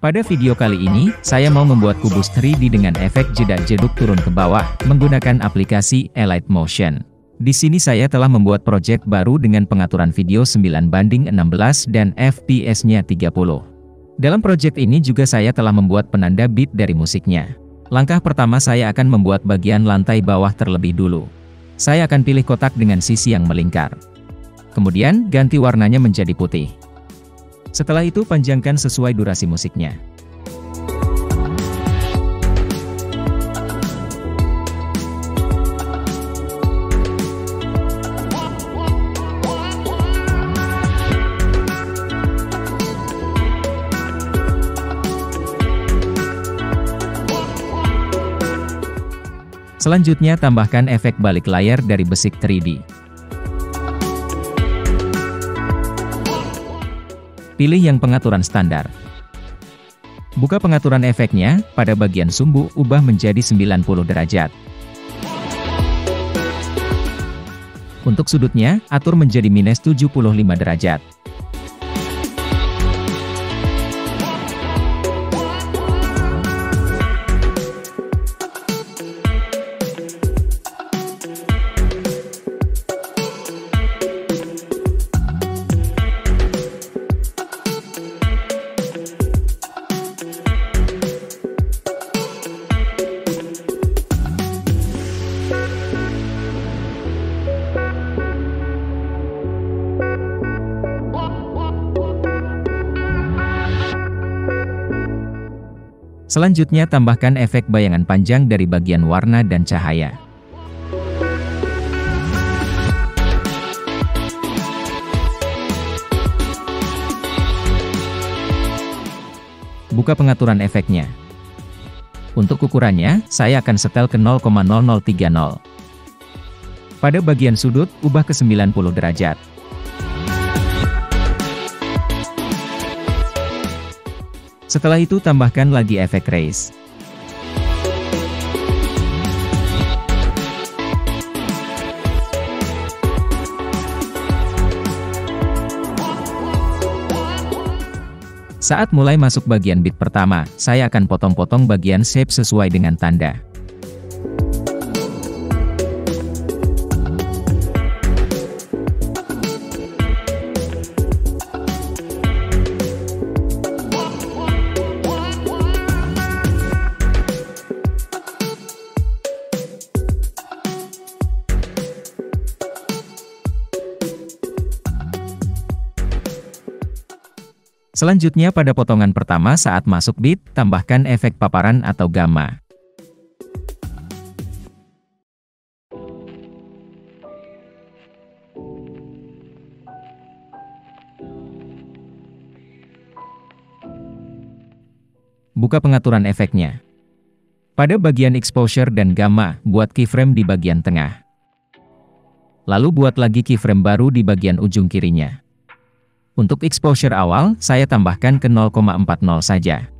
Pada video kali ini, saya mau membuat kubus 3D dengan efek jedak-jeduk turun ke bawah, menggunakan aplikasi Elite Motion. Di sini saya telah membuat project baru dengan pengaturan video 9:16 dan FPS-nya 30. Dalam project ini juga saya telah membuat penanda beat dari musiknya. Langkah pertama saya akan membuat bagian lantai bawah terlebih dulu. Saya akan pilih kotak dengan sisi yang melingkar. Kemudian, ganti warnanya menjadi putih. Setelah itu panjangkan sesuai durasi musiknya. Selanjutnya tambahkan efek balik layar dari Basic 3D. Pilih yang pengaturan standar. Buka pengaturan efeknya, pada bagian sumbu, ubah menjadi 90 derajat. Untuk sudutnya, atur menjadi -75 derajat. Selanjutnya tambahkan efek bayangan panjang dari bagian warna dan cahaya. Buka pengaturan efeknya. Untuk ukurannya, saya akan setel ke 0,0030. Pada bagian sudut, ubah ke 90 derajat. Setelah itu tambahkan lagi efek raise. Saat mulai masuk bagian beat pertama, saya akan potong-potong bagian shape sesuai dengan tanda. Selanjutnya pada potongan pertama saat masuk beat, tambahkan efek paparan atau gamma. Buka pengaturan efeknya. Pada bagian exposure dan gamma, buat keyframe di bagian tengah. Lalu buat lagi keyframe baru di bagian ujung kirinya. Untuk exposure awal, saya tambahkan ke 0,40 saja.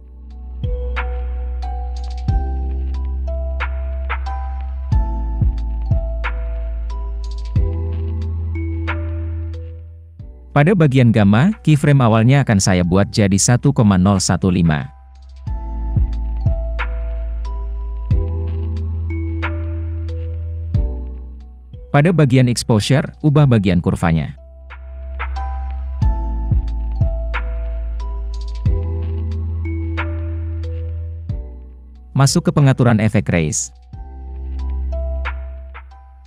Pada bagian gamma, keyframe awalnya akan saya buat jadi 1,015. Pada bagian exposure, ubah bagian kurvanya. Masuk ke pengaturan efek raise.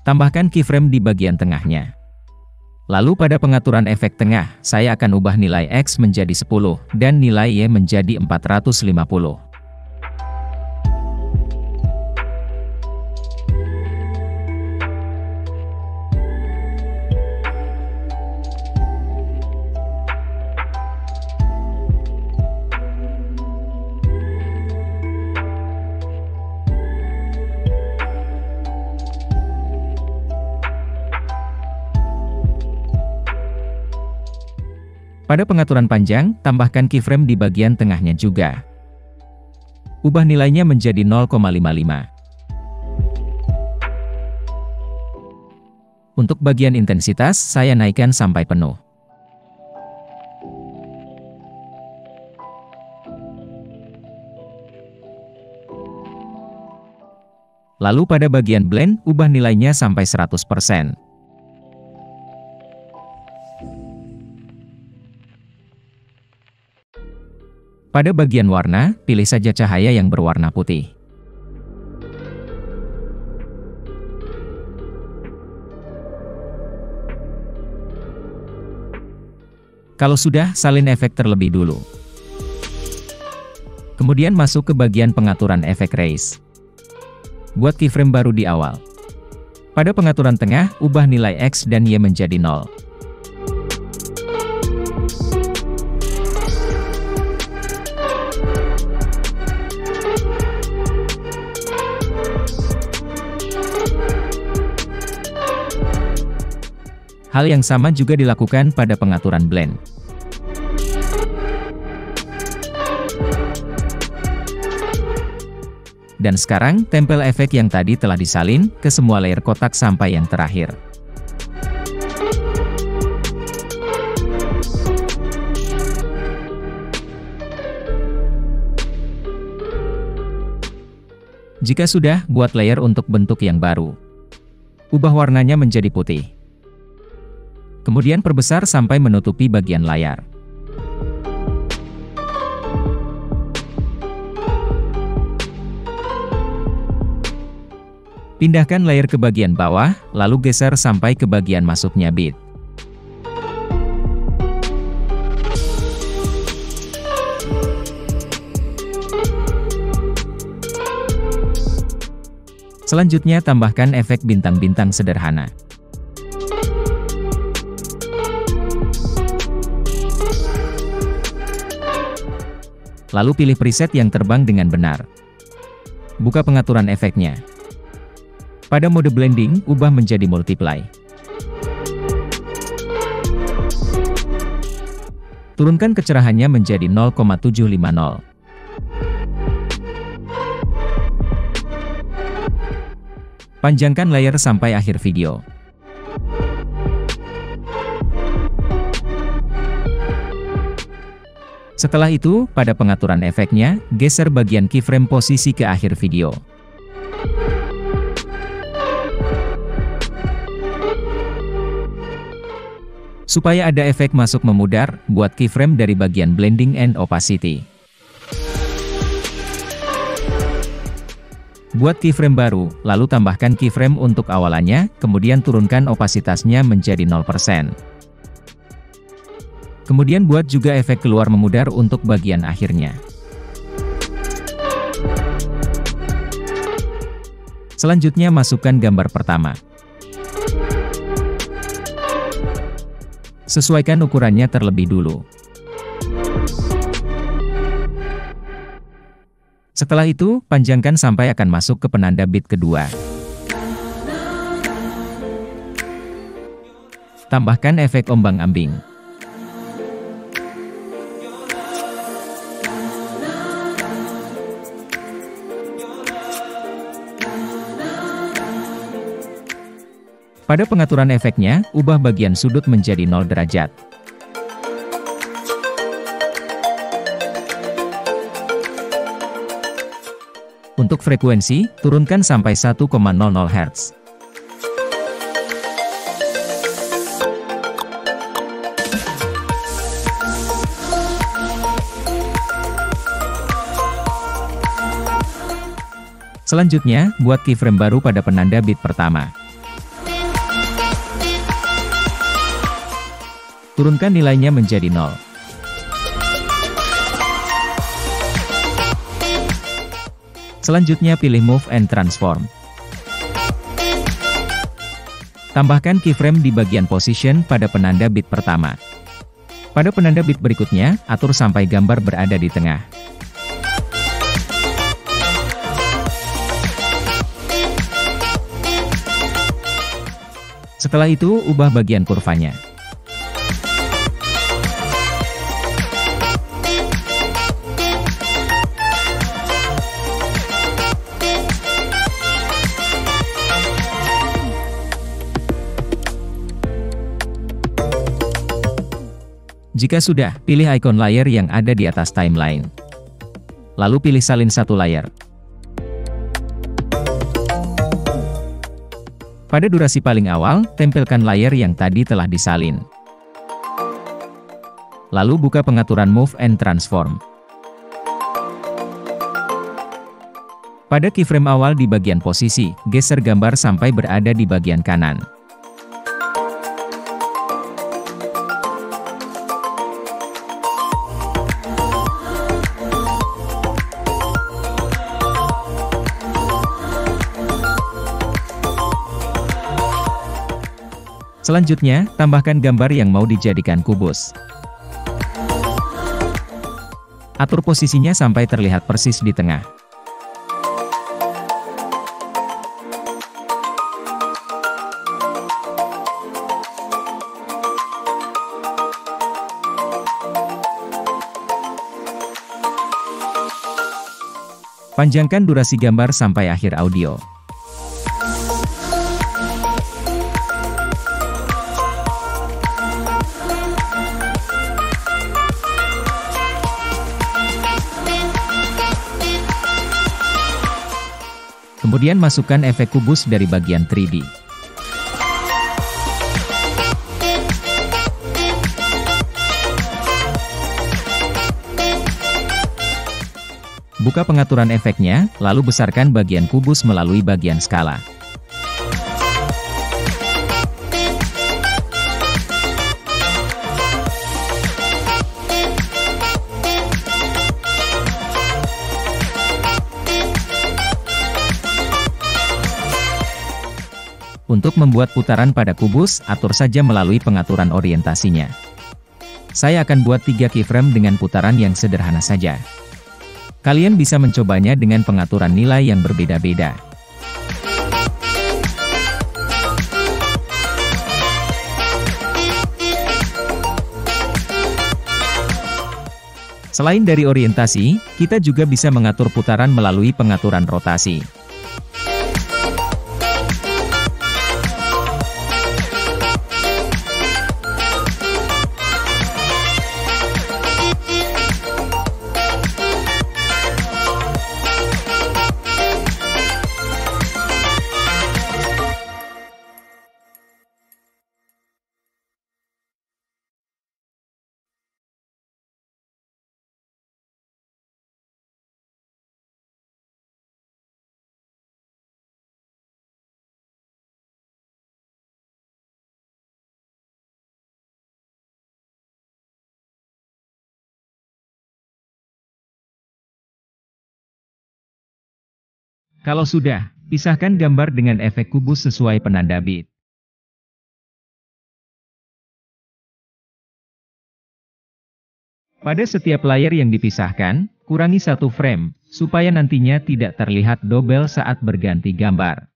Tambahkan keyframe di bagian tengahnya. Lalu pada pengaturan efek tengah, saya akan ubah nilai X menjadi 10, dan nilai Y menjadi 450. Pada pengaturan panjang, tambahkan keyframe di bagian tengahnya juga. Ubah nilainya menjadi 0,55. Untuk bagian intensitas, saya naikkan sampai penuh. Lalu pada bagian blend, ubah nilainya sampai 100%. Pada bagian warna, pilih saja cahaya yang berwarna putih. Kalau sudah, salin efek terlebih dulu. Kemudian masuk ke bagian pengaturan efek raise. Buat keyframe baru di awal. Pada pengaturan tengah, ubah nilai X dan Y menjadi 0. Hal yang sama juga dilakukan pada pengaturan blend. Dan sekarang, tempel efek yang tadi telah disalin ke semua layer kotak sampai yang terakhir. Jika sudah, buat layer untuk bentuk yang baru. Ubah warnanya menjadi putih. Kemudian perbesar sampai menutupi bagian layar. Pindahkan layer ke bagian bawah, lalu geser sampai ke bagian masuknya bit. Selanjutnya tambahkan efek bintang-bintang sederhana. Lalu pilih preset yang terbang dengan benar. Buka pengaturan efeknya. Pada mode blending, ubah menjadi multiply. Turunkan kecerahannya menjadi 0,750. Panjangkan layar sampai akhir video. Setelah itu, pada pengaturan efeknya, geser bagian keyframe posisi ke akhir video. Supaya ada efek masuk memudar, buat keyframe dari bagian blending and opacity. Buat keyframe baru, lalu tambahkan keyframe untuk awalannya, kemudian turunkan opasitasnya menjadi 0%. Kemudian buat juga efek keluar memudar untuk bagian akhirnya. Selanjutnya masukkan gambar pertama. Sesuaikan ukurannya terlebih dulu. Setelah itu, panjangkan sampai akan masuk ke penanda bit kedua. Tambahkan efek ombang-ambing. Pada pengaturan efeknya, ubah bagian sudut menjadi 0 derajat. Untuk frekuensi, turunkan sampai 1,00 Hz. Selanjutnya, buat keyframe baru pada penanda bit pertama. Turunkan nilainya menjadi 0. Selanjutnya pilih Move and Transform. Tambahkan keyframe di bagian position pada penanda bit pertama. Pada penanda bit berikutnya, atur sampai gambar berada di tengah. Setelah itu, ubah bagian kurvanya. Jika sudah, pilih ikon layer yang ada di atas timeline. Lalu pilih salin satu layer. Pada durasi paling awal, tempelkan layer yang tadi telah disalin. Lalu buka pengaturan Move and Transform. Pada keyframe awal di bagian posisi, geser gambar sampai berada di bagian kanan. Selanjutnya, tambahkan gambar yang mau dijadikan kubus. Atur posisinya sampai terlihat persis di tengah. Panjangkan durasi gambar sampai akhir audio. Kemudian masukkan efek kubus dari bagian 3D. Buka pengaturan efeknya, lalu besarkan bagian kubus melalui bagian skala. Untuk membuat putaran pada kubus, atur saja melalui pengaturan orientasinya. Saya akan buat 3 keyframe dengan putaran yang sederhana saja. Kalian bisa mencobanya dengan pengaturan nilai yang berbeda-beda. Selain dari orientasi, kita juga bisa mengatur putaran melalui pengaturan rotasi. Kalau sudah, pisahkan gambar dengan efek kubus sesuai penanda bit. Pada setiap layer yang dipisahkan, kurangi 1 frame, supaya nantinya tidak terlihat double saat berganti gambar.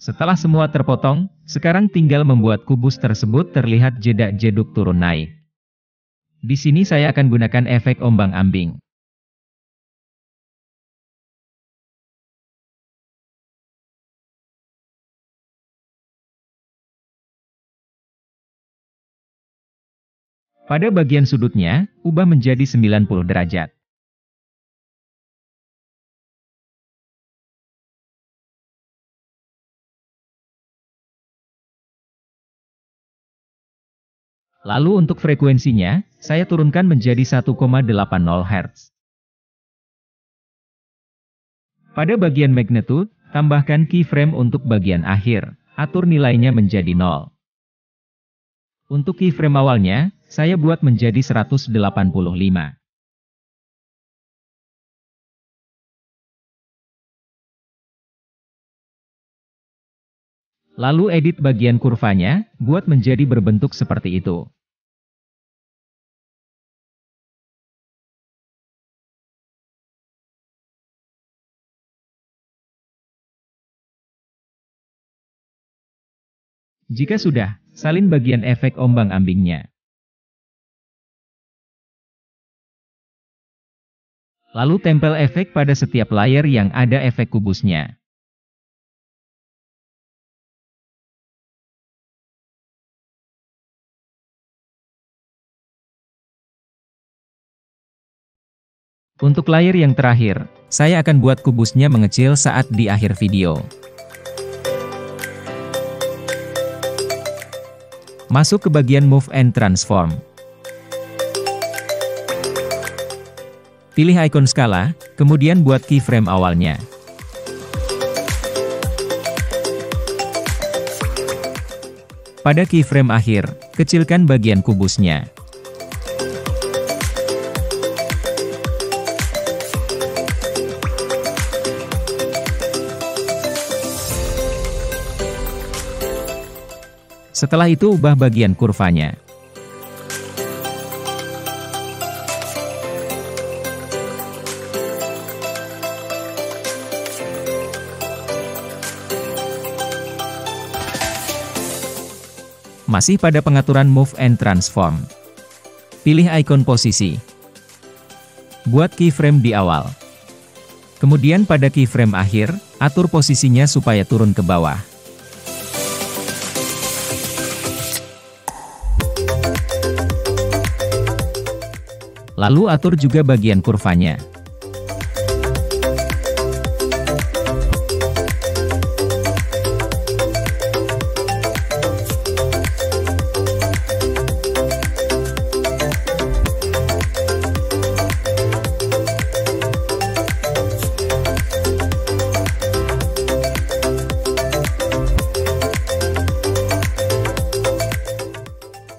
Setelah semua terpotong, sekarang tinggal membuat kubus tersebut terlihat jedak-jeduk turun naik. Di sini saya akan gunakan efek ombang-ambing. Pada bagian sudutnya, ubah menjadi 90 derajat. Lalu untuk frekuensinya, saya turunkan menjadi 1,80 Hz. Pada bagian magnitude, tambahkan keyframe untuk bagian akhir, atur nilainya menjadi 0. Untuk keyframe awalnya, saya buat menjadi 185. Lalu edit bagian kurvanya, buat menjadi berbentuk seperti itu. Jika sudah, salin bagian efek ombang-ambingnya. Lalu tempel efek pada setiap layer yang ada efek kubusnya. Untuk layer yang terakhir, saya akan buat kubusnya mengecil saat di akhir video. Masuk ke bagian Move and Transform. Pilih ikon skala, kemudian buat keyframe awalnya. Pada keyframe akhir, kecilkan bagian kubusnya. Setelah itu ubah bagian kurvanya. Masih pada pengaturan Move and Transform. Pilih ikon posisi. Buat keyframe di awal. Kemudian pada keyframe akhir, atur posisinya supaya turun ke bawah. Lalu atur juga bagian kurvanya.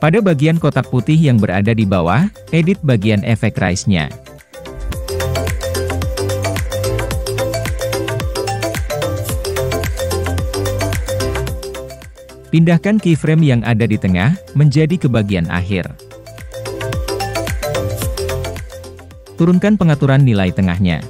Pada bagian kotak putih yang berada di bawah, edit bagian efek rise-nya. Pindahkan keyframe yang ada di tengah, menjadi ke bagian akhir. Turunkan pengaturan nilai tengahnya.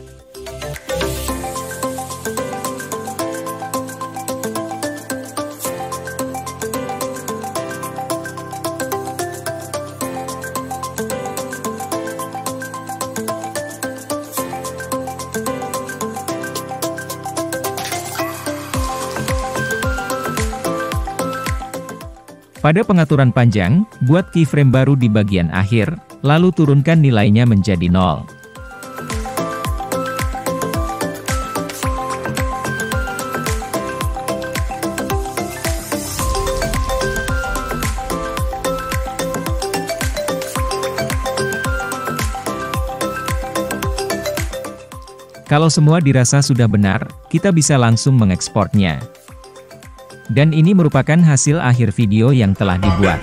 Pada pengaturan panjang, buat keyframe baru di bagian akhir, lalu turunkan nilainya menjadi 0. Kalau semua dirasa sudah benar, kita bisa langsung mengekspornya. Dan ini merupakan hasil akhir video yang telah dibuat.